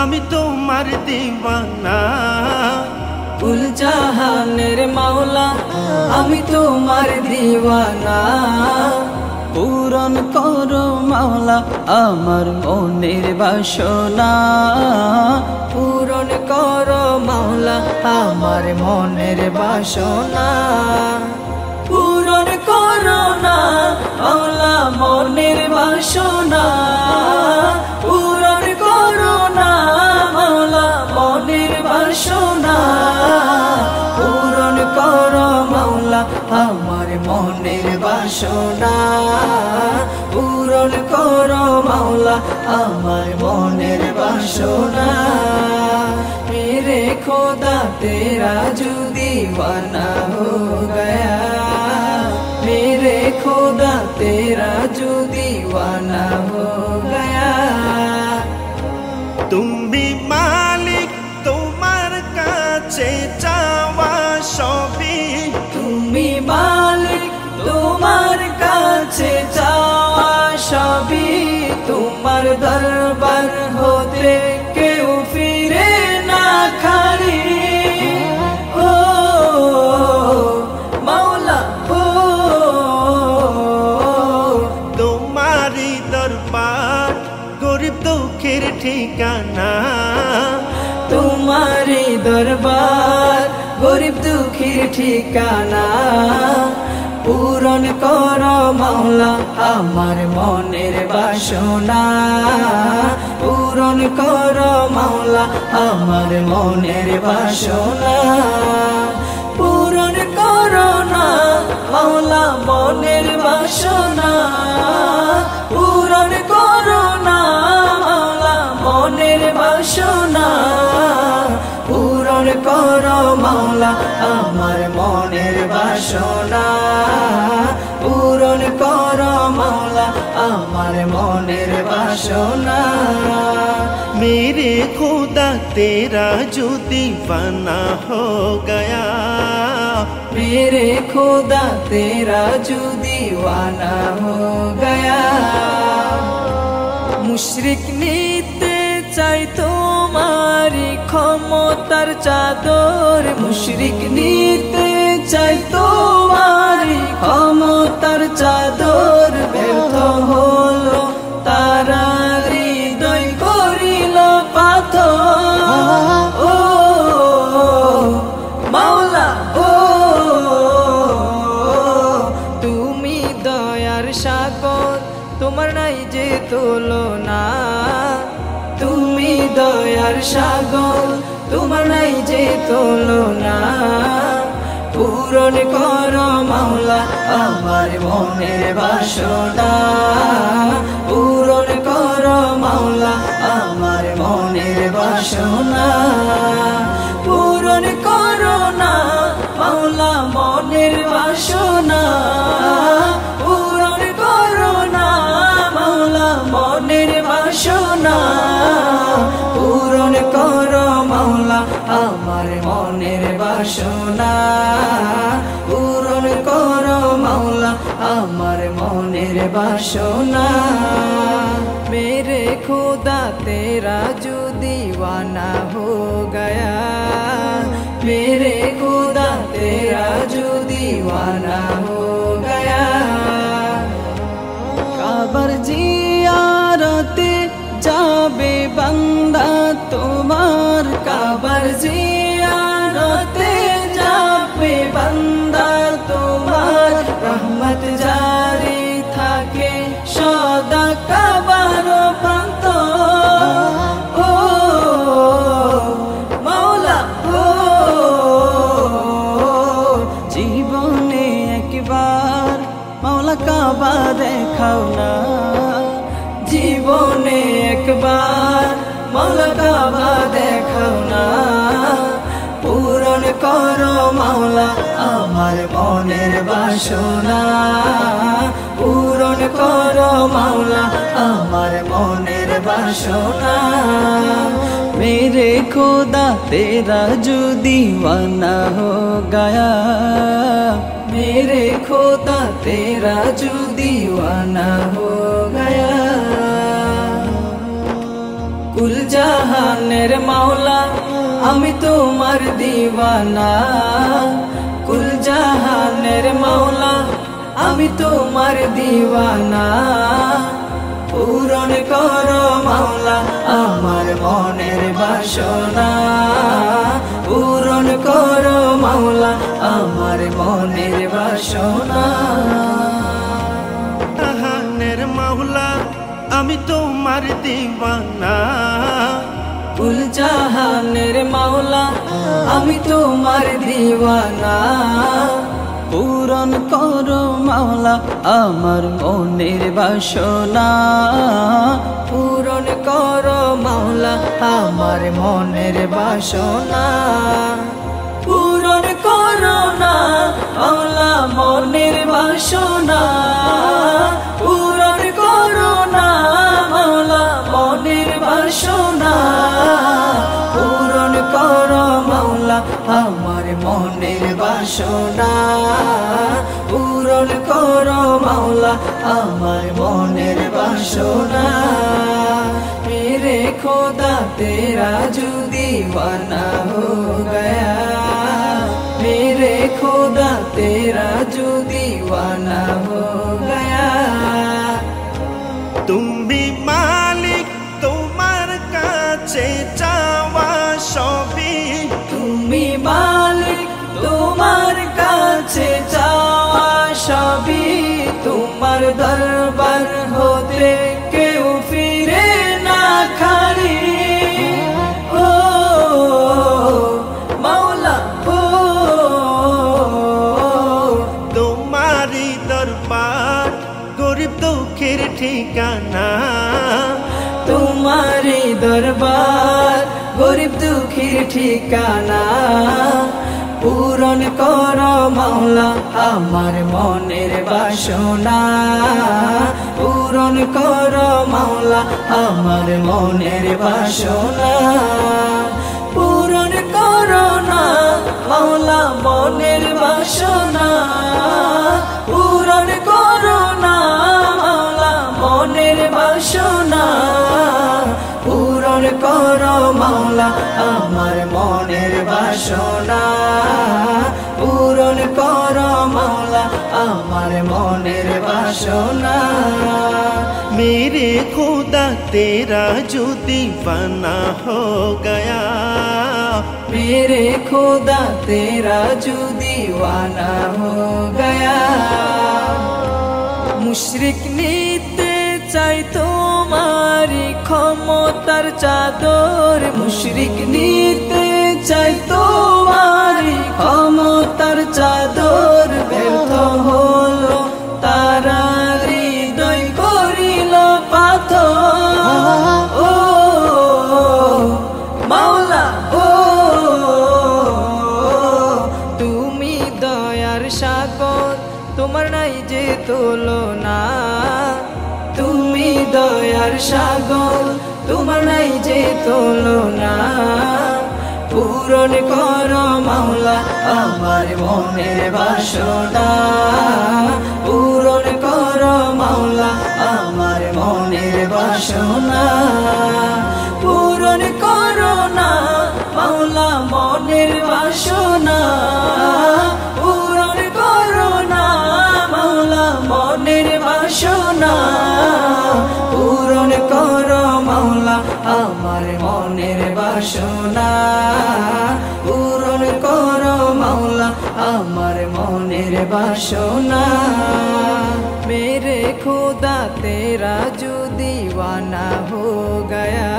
আমি তোমার দিওয়ানা। কুল জাহানের মাওলা আমি তোমার দিওয়ানা। পূরণ করো মাওলা আমার মনের বাসনা। পূরণ করো মাওলা আমার মনের বাসনা। পূরণ করো না মাওলা মনের বাসনা। পূরণ করো না মাওলা মনের বাসনা। পূরণ করো মাওলা আমার মনের বাসনা। পূরণ করো মাওলা আমার মনের বাসনা। मेरे खुदा तेरा जो दीवाना हो गया। मेरे खुदा तेरा जो दीवाना हो गया। তুমি মালিক তোমার কাছে চাওয়া সবই। তুমি মালিক তোমার কাছে চাওয়া সবই। তোমার দরবার হতে কেউ ফিরে না খালি। ও মাওলা ও তোমারই দরবার গরিব দুঃখের ঠিকানা। তোমারই দরবার গরিব দুঃখীর ঠিকানা। পূরণ করো মাওলা আমার মনের বাসনা। পূরণ করো মাওলা আমার মনের বাসনা। পূরণ করো না মাওলা মনের বাসনা। পূরণ করো না মাওলা মনের বাসনা। পূরণ করো মাওলা আমার মনের বাসনা। পূরণ করো মাওলা আমার মনের বাসনা। मेरे खुदा तेरा जो दीवाना हो गया। मेरे खुदा तेरा जो दीवाना हो गया। मुशरिक নিতে চাই তোমারি ক্ষমতার চাদর। মুশরিক নিতে চাই তোমারি ক্ষমতার চাদর। ব্যর্থ হলো তারা হৃদয় করিল পাথর। ও মাওলা ও তুমি দয়ার সাগর তোমার নাই যে তুলনা। তুমি দয়ার সাগর তোমার নাই যে তুলনা। পূরণ করো মাওলা আমার মনের বাসনা। পূরণ করো মাওলা আমার মনের বাসনা। পূরণ করো না মাওলা মনের বাসনা। পূরণ করো না মাওলা মনের বাসনা। পূরণ করো মাওলা আমার মনের বাসনা। পূরণ করো মাওলা আমার মনের বাসনা। मेरे खुदा तेरा जो दीवाना हो गया। मेरे खुदा तेरा जो दीवाना हो गया। কাবার জিয়ারতে যাবে বান্দা তোমার। কাবার জিয়ারতে যাবে বান্দা তোমার। রহমত জারি থাকে সদা কাবার প্রান্ত। ও মাওলা ও জীবনে একবার মাওলা কাবা দেখাও না। জীবনে একবার মাওলা কাবা দেখাও না। পূরণ করো মাওলা আমার মনের বাসনা। পূরণ করো মাওলা আমার মনের বাসনা। मेरे खुदा तेरा जो दीवाना हो गया। मेरे खुदा तेरा जो दीवाना हो गया। কুল জাহানের মাওলা আমি তোমার দিওয়ানা, কুল জাহানের মাওলা আমি তোমার দিওয়ানা। পূরণ করো মাওলা আমার মনের বাসনা, পূরণ করো মাওলা আমার মনের বাসনা। জাহানের মাওলা আমি তোমার দিওয়ানা, কুল জাহানের মাওলা আমি তোমার দিওয়ানা। পূরণ করো মাওলা আমার মনের বাসনা, পূরণ করো মাওলা আমার মনের বাসনা। পূরণ করো না মাওলা মনের বাসনা, পূরণ করো না মাওলা মনের বাসনা। পূরণ করো মাওলা আমার মনের বাসনা, পূরণ করো মাওলা আমার মনের বাসনা। মেরে খোদা তেরা जो दीवाना हो गया, मेरे खुदा तेरा जो दीवाना हो गया। তুমি মালিক তোমার কাছে চাওয়া সবই, তুমি মালিক তোমার কাছে চাওয়া সবই, তোমার দরবার হতে কেউ ফিরে না খালি। ও মাওলা ও তোমারই দরবার গরিব দুঃখের ঠিকানা, তোমারি দরবার গরিব দুঃখীর ঠিকানা। পূরণ করো মাওলা আমার মনের বাসনা, পূরণ করো মাওলা আমার মনের বাসনা। পূরণ করো না মাওলা মনের বাসনা, পূরণ করো না মাওলা মনের বাসনা। পূরণ করো মাওলা আমার মনের বাসনা, পূরণ করো মাওলা আমার মনের বাসনা। मेरे खुदा तेरा जो दीवाना हो गया, मेरे खुदा तेरा जो दीवाना हो गया। মুশরিক নিতে চাই তোমারি ক্ষমতার চাদর, মুশরিক নিতে চাই তোমারি ক্ষমতার চাদর। ব্যর্থ হলো তারা হৃদয় করিল পাথর। ও মাওলা ও তুমি দয়ার সাগর, তোমার নাই যে তুলনা। তুমি দয়ার সাগর, তোমার নাই যে তুলনা। পূরণ করো মাওলা আমার মনের বাসনা, পূরণ করো মাওলা আমার মনের বাসনা। পূরণ করো না মাওলা মনের বাসনা, পূরণ করো না মাওলা মনের বাসনা। পূরণ করো মাওলা আমার মনের বাসনা, পূরণ করো মাওলা আমার মনের বাসনা। मेरे खुदा तेरा जो दीवाना हो गया,